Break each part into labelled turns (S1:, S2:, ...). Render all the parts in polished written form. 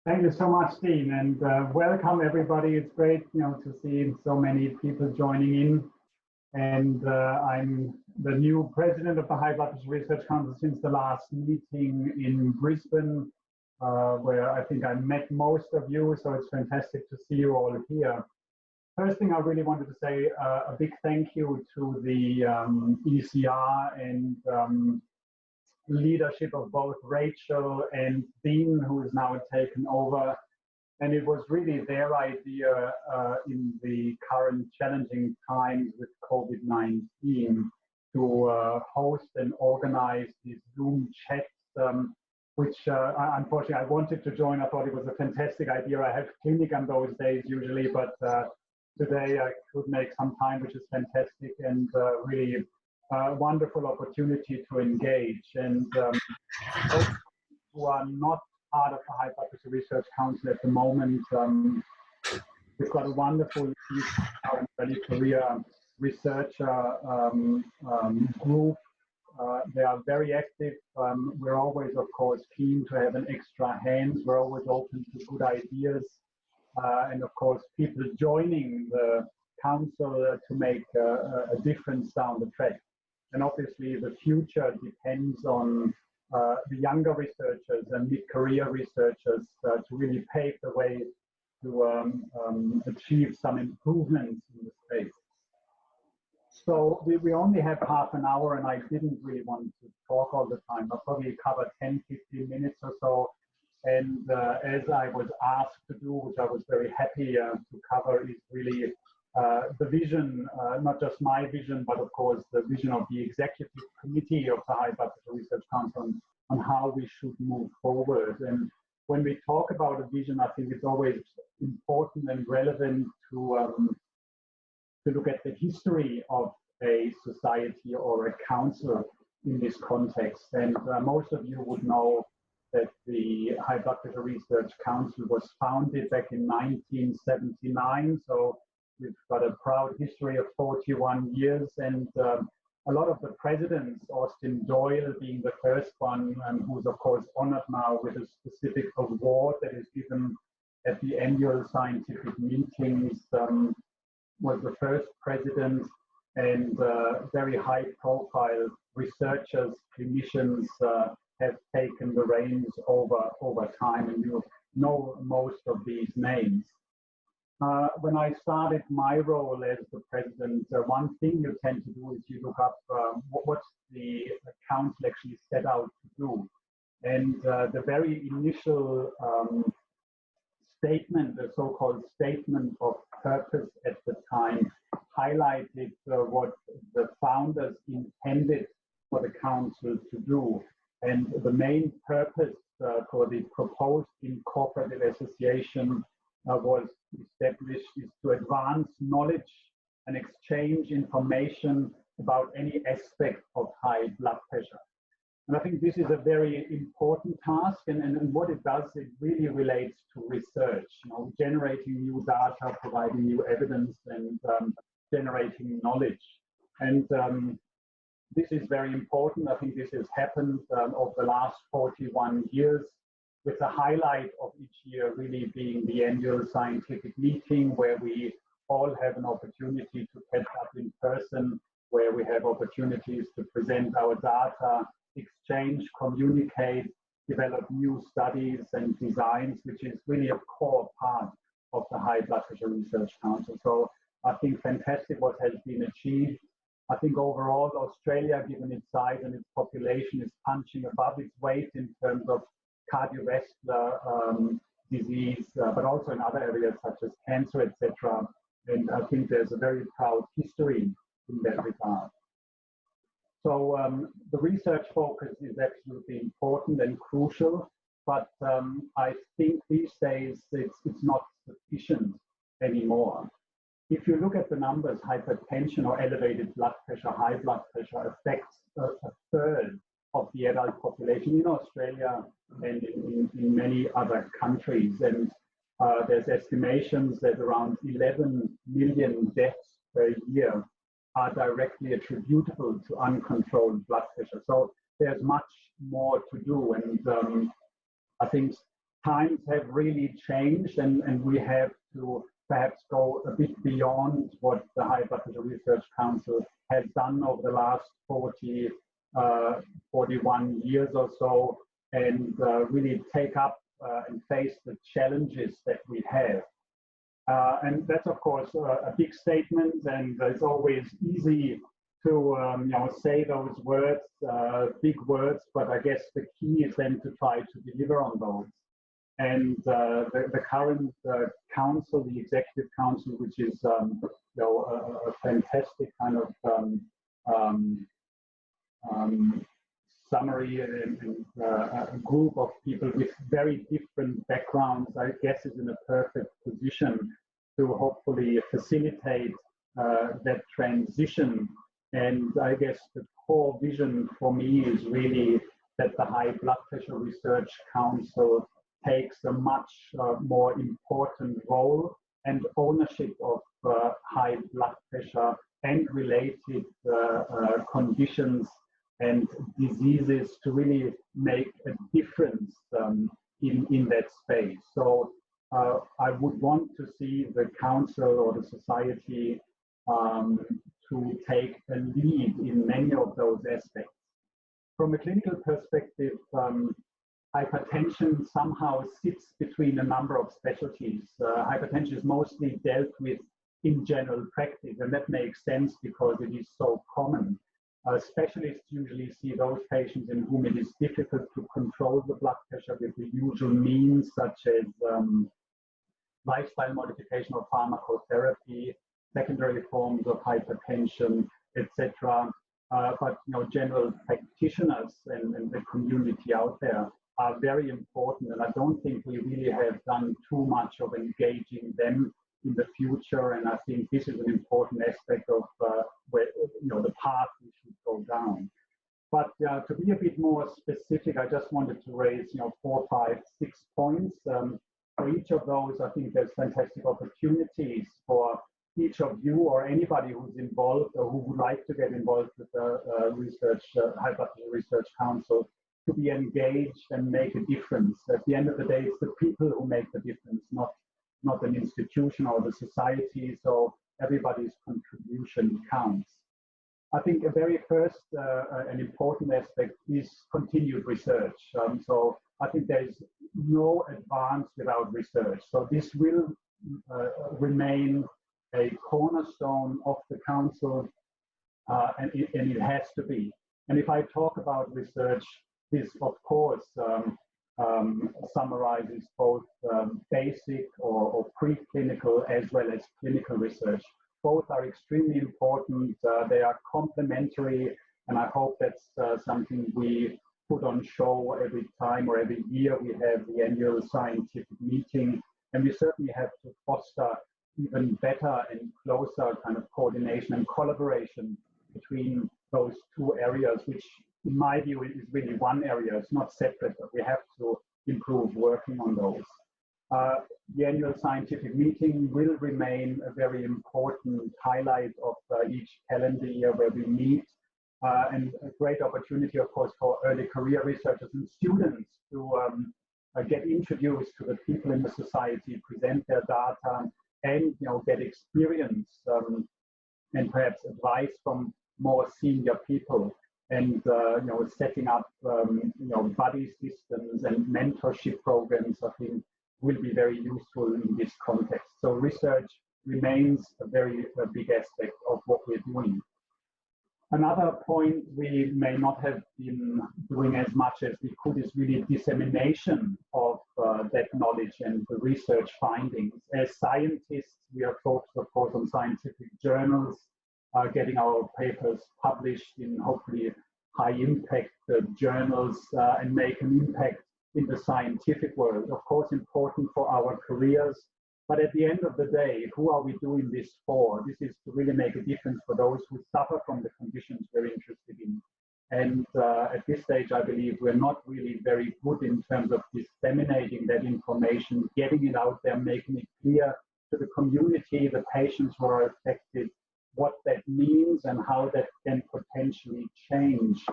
S1: Thank you so much, Dean, and welcome everybody. It's great, to see so many people joining in. And I'm the new president of the High Blood Pressure Research Council since the last meeting in Brisbane, where I think I met most of you. So it's fantastic to see you all here. First thing I really wanted to say, a big thank you to the ECR and leadership of both Rachel and Dean, who is now taken over. And it was really their idea in the current challenging times with COVID-19 to host and organize these Zoom chats, which unfortunately I wanted to join. I thought it was a fantastic idea. I have clinic on those days usually, but today I could make some time, which is fantastic and really wonderful opportunity to engage. And those who are not part of the High Blood Pressure Research Council at the moment, we've got a wonderful early career researcher group. They are very active. We're always, of course, keen to have an extra hand. We're always open to good ideas. And of course, people joining the council to make a difference down the track. And obviously, the future depends on the younger researchers and mid-career researchers to really pave the way to achieve some improvements in the space. So we only have half an hour, and I didn't really want to talk all the time. I'll probably cover 10, 15 minutes or so. And as I was asked to do, which I was very happy to cover, is really the vision, not just my vision, but of course the vision of the executive committee of the High Blood Pressure Research Council on how we should move forward. And when we talk about a vision, I think it's always important and relevant to look at the history of a society or a council in this context. And most of you would know that the High Blood Pressure Research Council was founded back in 1979. So we've got a proud history of 41 years, and a lot of the presidents, Austin Doyle being the first one, who's of course honored now with a specific award that is given at the annual scientific meetings, was the first president, and very high profile researchers, clinicians have taken the reins over time, and you know most of these names. When I started my role as the president, one thing you tend to do is you look up what's the council actually set out to do. And the very initial statement, the so-called statement of purpose at the time, highlighted what the founders intended for the council to do. And the main purpose for the proposed incorporated association was established is to advance knowledge and exchange information about any aspect of high blood pressure. And I think this is a very important task, and what it does, it really relates to research, generating new data, providing new evidence, and generating knowledge. And this is very important. I think this has happened over the last 41 years, with the highlight of each year really being the annual scientific meeting, where we all have an opportunity to catch up in person, where we have opportunities to present our data, exchange, communicate, develop new studies and designs, which is really a core part of the High Blood Pressure Research Council. So I think fantastic what has been achieved. I think overall Australia, given its size and its population, is punching above its weight in terms of cardiovascular disease, but also in other areas such as cancer, etc. And I think there's a very proud history in that regard. So the research focus is absolutely important and crucial, but I think these days it's not sufficient anymore. If you look at the numbers, hypertension or elevated blood pressure, high blood pressure affects a third of the adult population in Australia and in many other countries. And there's estimations that around 11 million deaths per year are directly attributable to uncontrolled blood pressure. So there's much more to do. And I think times have really changed, and we have to perhaps go a bit beyond what the High Blood Pressure Research Council has done over the last 41 years or so, and really take up and face the challenges that we have. And that's, of course, a big statement, and it's always easy to say those words, big words, but I guess the key is then to try to deliver on those. And the current council, the executive council, which is a fantastic kind of summary and a group of people with very different backgrounds, I guess, is in a perfect position to hopefully facilitate that transition. And I guess the core vision for me is really that the High Blood Pressure Research Council takes a much more important role and ownership of high blood pressure and related conditions and diseases to really make a difference in that space. So I would want to see the council or the society to take a lead in many of those aspects. From a clinical perspective, hypertension somehow sits between a number of specialties. Hypertension is mostly dealt with in general practice, and that makes sense because it is so common. Specialists usually see those patients in whom it is difficult to control the blood pressure with the usual means, such as lifestyle modification or pharmacotherapy, secondary forms of hypertension, etc. But general practitioners and the community out there are very important, and I don't think we really have done too much of engaging them in the future. And I think this is an important aspect of where the path we should go down. But to be a bit more specific, I just wanted to raise 4, 5, 6 points. For each of those, I think there's fantastic opportunities for each of you or anybody who's involved or who would like to get involved with the High Blood Pressure Research Council to be engaged and make a difference. At the end of the day, it's the people who make the difference, not an institution or the society. So everybody's contribution counts. I think a very first and important aspect is continued research. So I think there's no advance without research. So this will remain a cornerstone of the council, and it has to be. And if I talk about research, this of course summarizes both basic or preclinical as well as clinical research. Both are extremely important. They are complementary, and I hope that's something we put on show every time or every year we have the annual scientific meeting. And we certainly have to foster even better and closer kind of coordination and collaboration between those two areas, which in my view is really one area. It's not separate, but we have to improve working on those. The annual scientific meeting will remain a very important highlight of each calendar year where we meet, and a great opportunity, of course, for early career researchers and students to get introduced to the people in the society, present their data, and get experience and perhaps advice from more senior people, and setting up buddy systems and mentorship programs, I think, will be very useful in this context. So research remains a very big aspect of what we're doing. Another point we may not have been doing as much as we could is really dissemination of that knowledge and the research findings. As scientists, we are focused, of course, on scientific journals, getting our papers published in hopefully high impact journals and make an impact in the scientific world. Of course, important for our careers, but at the end of the day, who are we doing this for? This is to really make a difference for those who suffer from the conditions we're interested in. And at this stage, I believe we're not really very good in terms of disseminating that information, getting it out there, making it clear to the community, the patients who are affected, what that means and how that can potentially change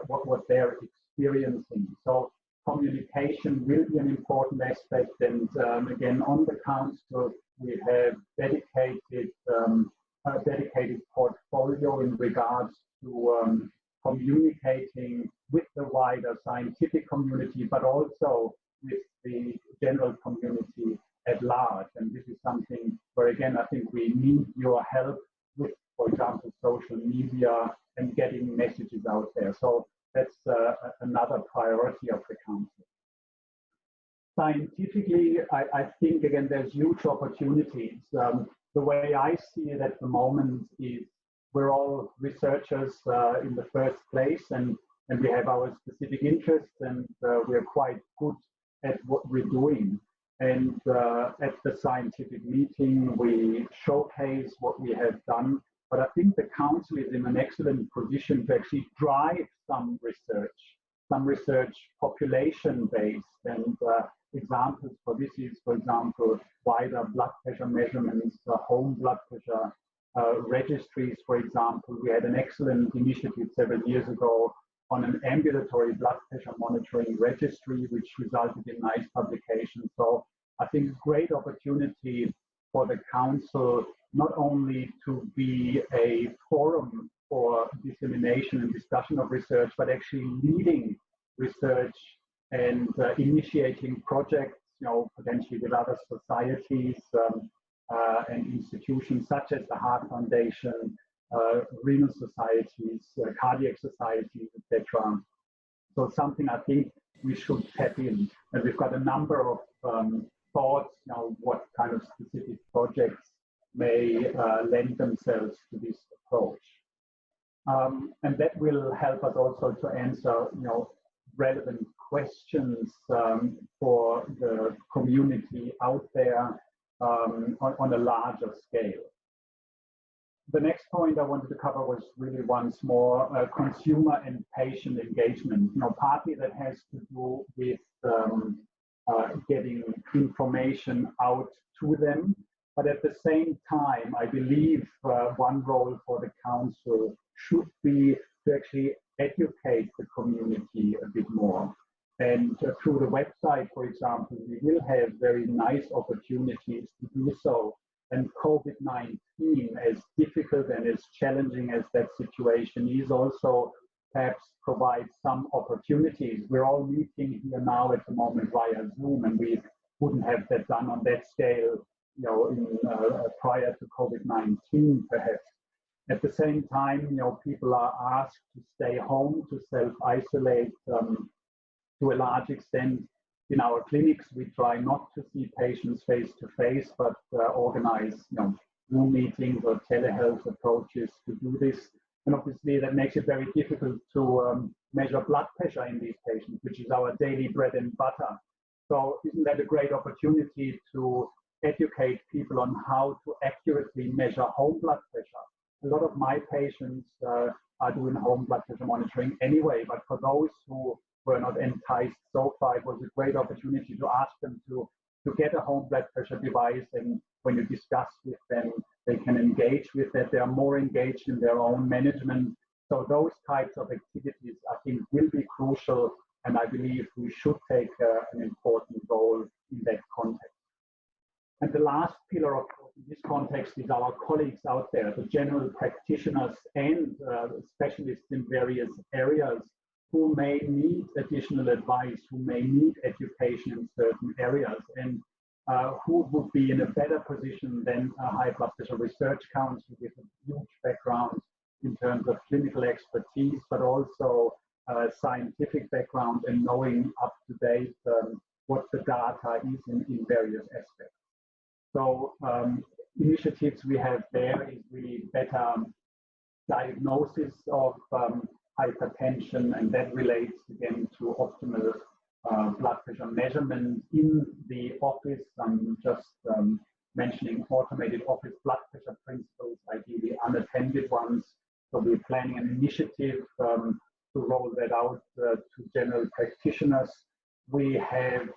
S1: what they're experiencing. So communication will be an important aspect, and again, on the council, we have dedicated a dedicated portfolio in regards to communicating with the wider scientific community, but also with the general community at large. And this is something where, again, I think we need your help with, for example, social media and getting messages out there. So that's another priority of the council. Scientifically, I think, again, there's huge opportunities. The way I see it at the moment is we're all researchers in the first place, and we have our specific interests, and we're quite good at what we're doing. And at the scientific meeting, we showcase what we have done. But I think the council is in an excellent position to actually drive some research population-based. And examples for this is, for example, wider blood pressure measurements, home blood pressure registries, for example. We had an excellent initiative several years ago on an ambulatory blood pressure monitoring registry, which resulted in nice publications. So I think great opportunity for the council, not only to be a forum for dissemination and discussion of research, but actually leading research and initiating projects, potentially with other societies and institutions such as the Heart Foundation, renal societies, cardiac societies, etc. So something I think we should tap in. And we've got a number of thoughts, what kind of specific projects may lend themselves to this approach. And that will help us also to answer, relevant questions for the community out there on a larger scale. The next point I wanted to cover was really once more consumer and patient engagement. Partly that has to do with getting information out to them, but at the same time, I believe one role for the council should be to actually educate the community a bit more. And through the website, for example, we will have very nice opportunities to do so. And COVID-19, as difficult and as challenging as that situation is, also perhaps provides some opportunities. We're all meeting here now at the moment via Zoom, and we wouldn't have that done on that scale, prior to COVID-19, perhaps. At the same time, people are asked to stay home, to self-isolate to a large extent. In our clinics, we try not to see patients face-to-face, but organize Zoom meetings or telehealth approaches to do this. And obviously, that makes it very difficult to measure blood pressure in these patients, which is our daily bread and butter. So isn't that a great opportunity to educate people on how to accurately measure home blood pressure? A lot of my patients are doing home blood pressure monitoring anyway, but for those who were not enticed so far, it was a great opportunity to ask them to get a home blood pressure device, and when you discuss with them, they can engage with that. They are more engaged in their own management. So those types of activities, I think, will be crucial, and I believe we should take an important role in that context. And the last pillar, of course, in this context is our colleagues out there, the general practitioners and specialists in various areas who may need additional advice, who may need education in certain areas, and who would be in a better position than a high blood pressure research council with a huge background in terms of clinical expertise, but also scientific background and knowing up to date what the data is in various aspects. So initiatives we have there is really better diagnosis of hypertension, and that relates again to optimal blood pressure measurement in the office. I'm just mentioning automated office blood pressure principles, ideally unattended ones. So we're planning an initiative to roll that out to general practitioners. We have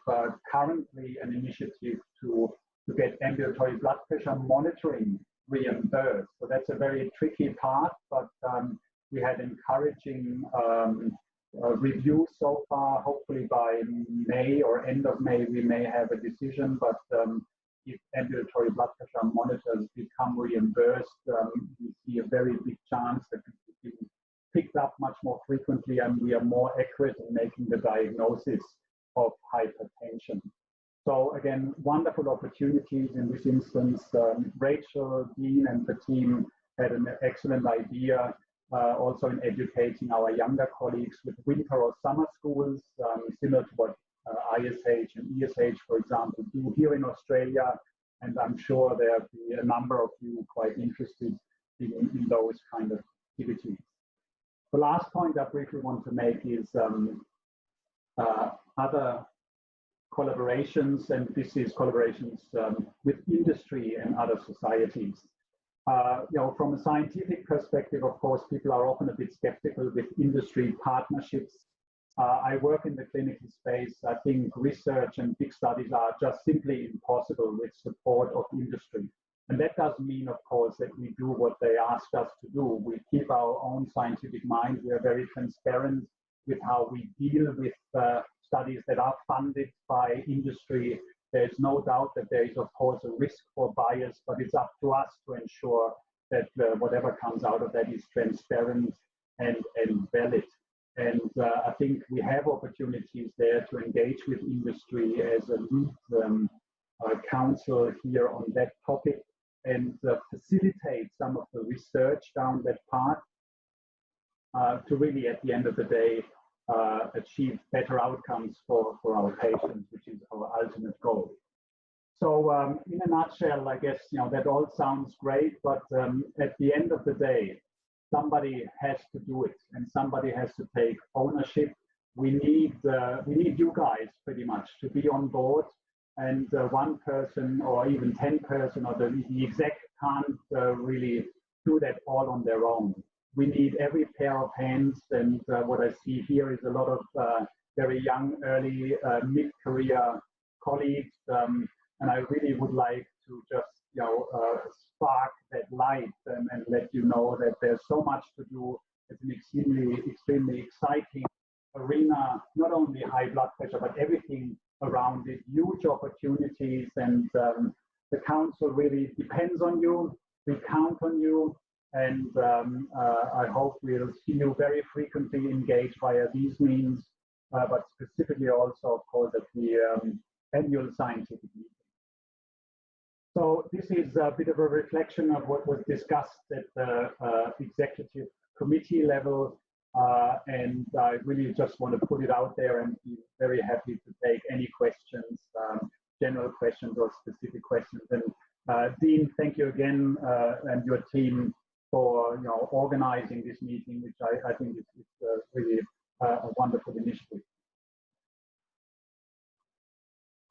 S1: currently an initiative to get ambulatory blood pressure monitoring reimbursed. So that's a very tricky part, but we had encouraging review so far. Hopefully by May or end of May, we may have a decision, but if ambulatory blood pressure monitors become reimbursed, we see a very big chance that it will be picked up much more frequently, and we are more accurate in making the diagnosis of hypertension. So again, wonderful opportunities in this instance. Rachel, Dean, and the team had an excellent idea also in educating our younger colleagues with winter or summer schools, similar to what ISH and ESH, for example, do here in Australia. And I'm sure there'll be a number of you quite interested in those kind of activities. The last point I briefly want to make is other collaborations, and this is collaborations with industry and other societies. You know, from a scientific perspective, of course, people are often a bit skeptical with industry partnerships. I work in the clinical space. I think research and big studies are just simply impossible with support of industry. And that doesn't mean, of course, that we do what they ask us to do. We keep our own scientific mind. We are very transparent with how we deal with studies that are funded by industry. There's no doubt that there is, of course, a risk for bias, but it's up to us to ensure that whatever comes out of that is transparent and valid. And I think we have opportunities there to engage with industry as a lead council here on that topic and facilitate some of the research down that path to really, at the end of the day, achieve better outcomes for our patients, which is our ultimate goal. So in a nutshell, I guess, you know, that all sounds great, but at the end of the day, somebody has to do it, and somebody has to take ownership. We need you guys pretty much to be on board, and one person or even 10 person or the exec can't really do that all on their own. We need every pair of hands, and what I see here is a lot of very young, early, mid-career colleagues, and I really would like to just, you know, spark that light and let you know that there's so much to do. It's an extremely exciting arena, not only high blood pressure, but everything around it, huge opportunities, and the council really depends on you. We count on you. And I hope we'll see you very frequently engaged via these means, but specifically also, of course, at the annual scientific meeting. So this is a bit of a reflection of what was discussed at the executive committee level, and I really just want to put it out there and be very happy to take any questions, general questions or specific questions. And Dean, thank you again, and your team, for organizing this meeting, which I think is really a wonderful initiative.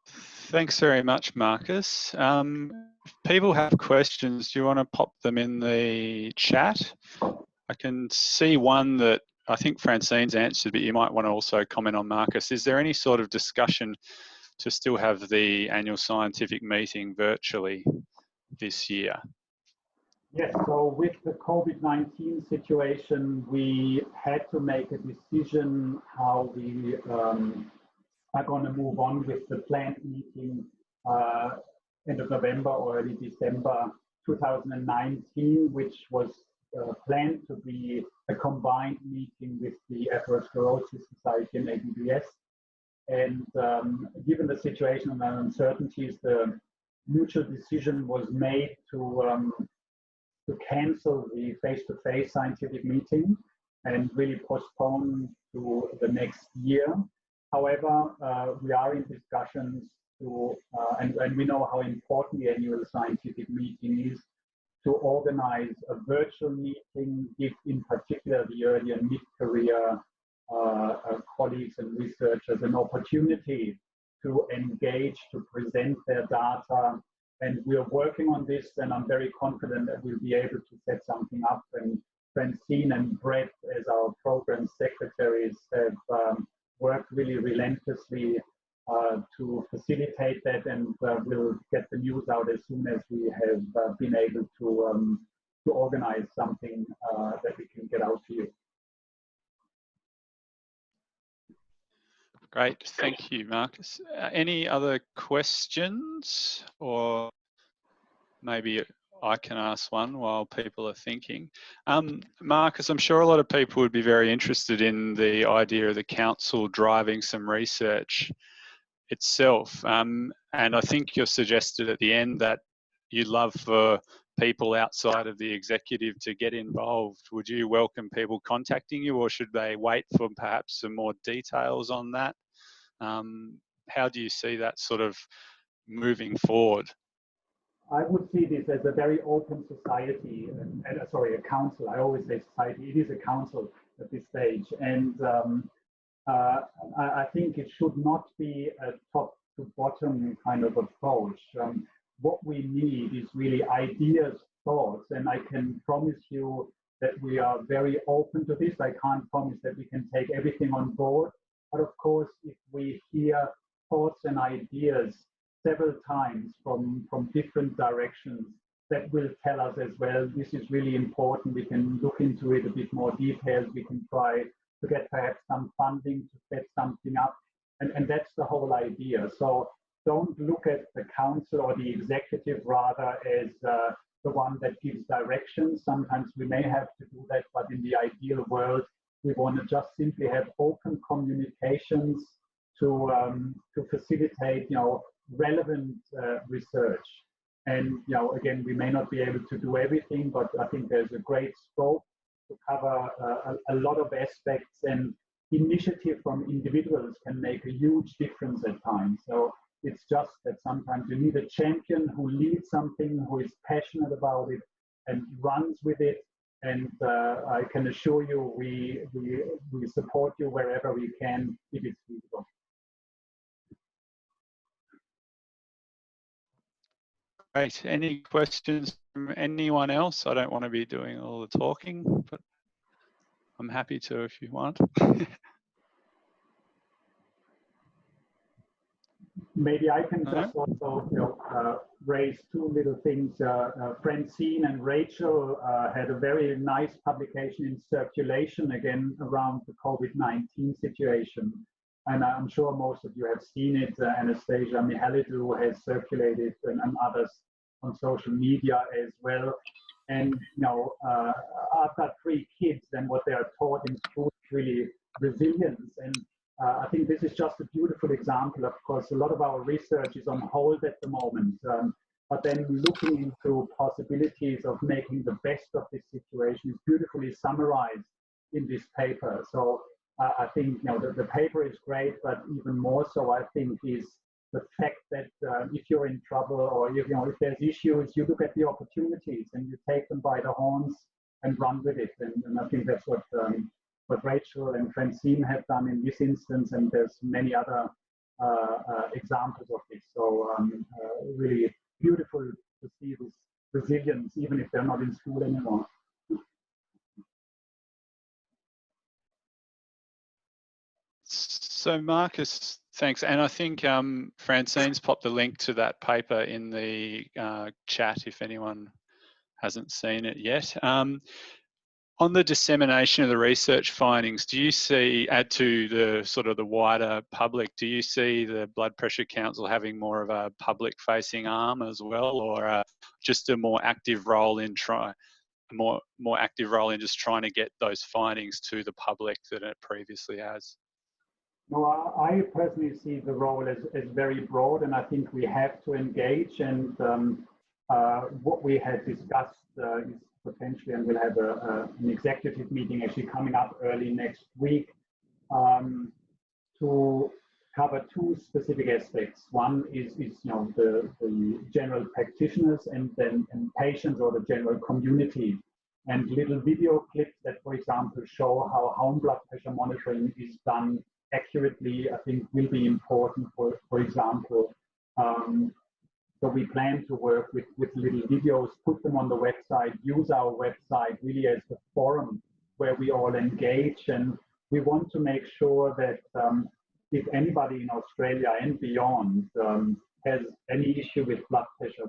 S2: Thanks very much, Markus. If people have questions, do you want to pop them in the chat? I can see one that I think Francine's answered, but you might want to also comment on, Markus. Is there any sort of discussion to still have the annual scientific meeting virtually this year?
S1: Yes, so with the COVID-19 situation, we had to make a decision how we are going to move on with the planned meeting end of November or early December 2019, which was planned to be a combined meeting with the Atherosclerosis Society and ABBS. And given the situation and the uncertainties, the mutual decision was made to cancel the face-to-face scientific meeting and really postpone to the next year. However, we are in discussions to, and we know how important the annual scientific meeting is, to organize a virtual meeting, give in particular the early and mid-career colleagues and researchers an opportunity to engage, to present their data. And we are working on this, and I'm very confident that we'll be able to set something up. And Francine and Brett, as our program secretaries, have worked really relentlessly to facilitate that, and we'll get the news out as soon as we have been able to organize something that we can get out to you.
S2: Great, thank you, Markus. Any other questions, or maybe I can ask one while people are thinking? Markus, I'm sure a lot of people would be very interested in the idea of the council driving some research itself. And I think you suggested at the end that you'd love for people outside of the executive to get involved. Would you welcome people contacting you, or should they wait for perhaps some more details on that? How do you see that sort of moving forward?
S1: I would see this as a very open society, sorry, a council. I always say society. It is a council at this stage. And I think it should not be a top to bottom kind of approach. What we need is really ideas, thoughts, and I can promise you that we are very open to this. I can't promise that we can take everything on board, but of course, if we hear thoughts and ideas several times from different directions, that will tell us as well, this is really important. We can look into it a bit more details. We can try to get perhaps some funding to set something up. And that's the whole idea. So don't look at the council or the executive rather as the one that gives directions. Sometimes we may have to do that, but in the ideal world, we want to just simply have open communications to facilitate, relevant research. And, again, we may not be able to do everything, but I think there's a great scope to cover a lot of aspects, and initiative from individuals can make a huge difference at times. So it's just that sometimes you need a champion who leads something, who is passionate about it and runs with it. And I can assure you, we support you wherever we can if it's feasible.
S2: Great. Any questions from anyone else? I don't want to be doing all the talking, but I'm happy to if you want.
S1: Maybe I can just also raise two little things. Francine and Rachel had a very nice publication in Circulation again around the COVID-19 situation. And I'm sure most of you have seen it. Anastasia Mihalidou has circulated and others on social media as well. And, I've got 3 kids, and what they are taught in school is really resilience. And I think this is just a beautiful example. Of course, a lot of our research is on hold at the moment, but then looking into possibilities of making the best of this situation is beautifully summarized in this paper. So I think the paper is great, but even more so, I think, is the fact that if you're in trouble or if there's issues, you look at the opportunities and you take them by the horns and run with it. And I think that's what Rachel and Francine have done in this instance, and there's many other examples of this. So really beautiful to see this resilience, even if they're not in school anymore.
S2: So Markus, thanks. And I think Francine's popped the link to that paper in the chat if anyone hasn't seen it yet. On the dissemination of the research findings, do you see, add to the sort of the wider public, do you see the Blood Pressure Council having more of a public-facing arm as well, or just a more active role in more active role in just trying to get those findings to the public than it previously has?
S1: No, I personally see the role as very broad, and I think we have to engage. And what we had discussed is potentially, and we'll have an executive meeting actually coming up early next week to cover 2 specific aspects. One is the general practitioners and patients or the general community, and little video clips that, for example, show how home blood pressure monitoring is done accurately, I think will be important, for example. So we plan to work with little videos, put them on the website, use our website really as the forum where we all engage. And we want to make sure that if anybody in Australia and beyond has any issue with blood pressure,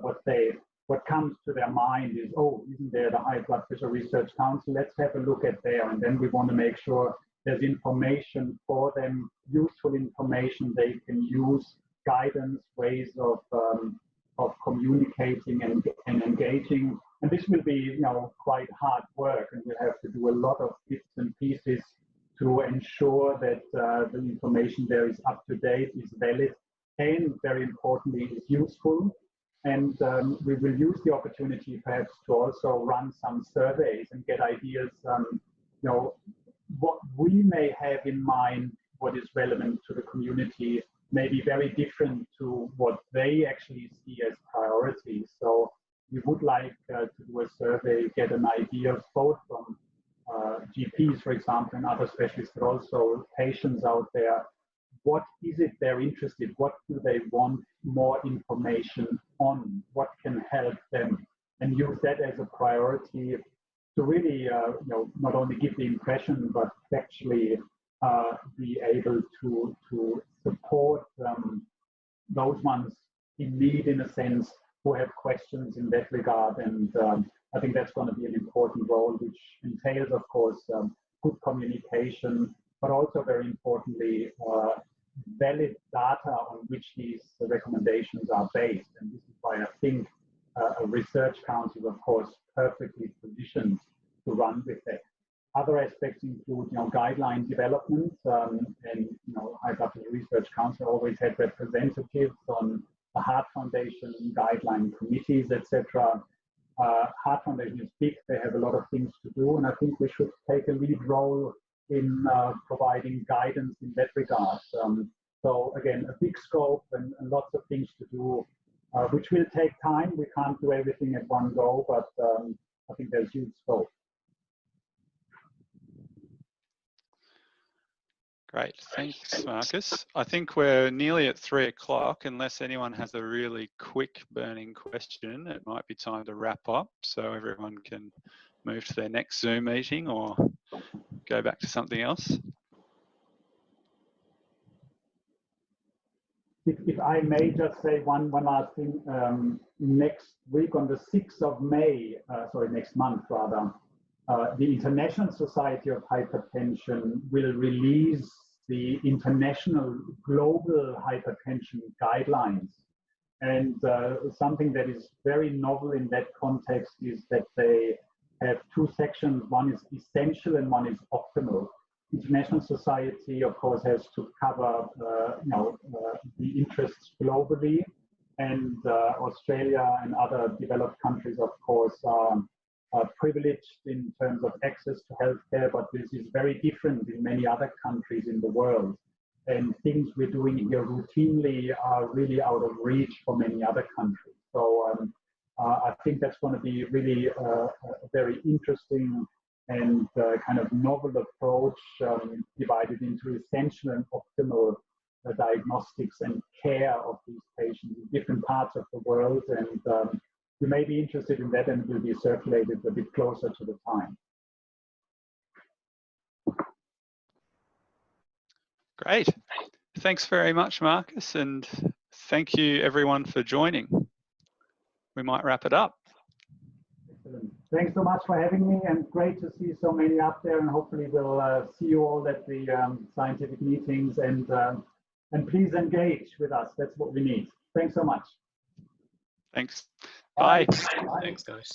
S1: what comes to their mind is, oh, isn't there the High Blood Pressure Research Council? Let's have a look at there. And then we want to make sure there's information for them, useful information they can use, guidance, ways of communicating and engaging. And this will be, you know, quite hard work, and we'll have to do a lot of bits and pieces to ensure that the information there is up to date, is valid, and very importantly, is useful. And we will use the opportunity perhaps to also run some surveys and get ideas, you know, what we may have in mind, what is relevant to the community, may be very different to what they actually see as priorities. So we would like to do a survey, get an idea both from GPs, for example, and other specialists, but also patients out there. What is it they're interested in? What do they want more information on? What can help them? And use that as a priority to really, you know, not only give the impression, but actually be able to support those ones in need, in a sense, who have questions in that regard. And I think that's going to be an important role, which entails, of course, good communication, but also very importantly, valid data on which these recommendations are based. And this is why I think a research council is, of course, perfectly positioned to run with that. Other aspects include, you know, guideline development, and, you know, High Blood Pressure Research Council always had representatives on the Heart Foundation guideline committees, etc. Heart Foundation is big; they have a lot of things to do, and I think we should take a lead role in providing guidance in that regard. So again, a big scope and lots of things to do, which will take time. We can't do everything at one go, but I think there's huge scope.
S2: Great, thanks, Markus. I think we're nearly at 3 o'clock. Unless anyone has a really quick burning question, it might be time to wrap up so everyone can move to their next Zoom meeting or go back to something else.
S1: If I may just say one last thing, next week on the 6th of May, sorry, next month rather, the International Society of Hypertension will release the International Global Hypertension Guidelines. And something that is very novel in that context is that they have two sections. One is essential and one is optimal. International Society, of course, has to cover you know, the interests globally, and Australia and other developed countries, of course, are privileged in terms of access to healthcare, but this is very different in many other countries in the world. And things we're doing here routinely are really out of reach for many other countries. So I think that's going to be really a very interesting and kind of novel approach, divided into essential and optimal diagnostics and care of these patients in different parts of the world. And you may be interested in that, and it will be circulated a bit closer to the time.
S2: Great. Thanks very much, Markus, and thank you everyone for joining. We might wrap it up.
S1: Excellent. Thanks so much for having me, and great to see so many up there, and hopefully we'll see you all at the scientific meetings, and please engage with us. That's what we need. Thanks so much.
S2: Thanks. Bye.
S1: Bye.
S3: Thanks, guys.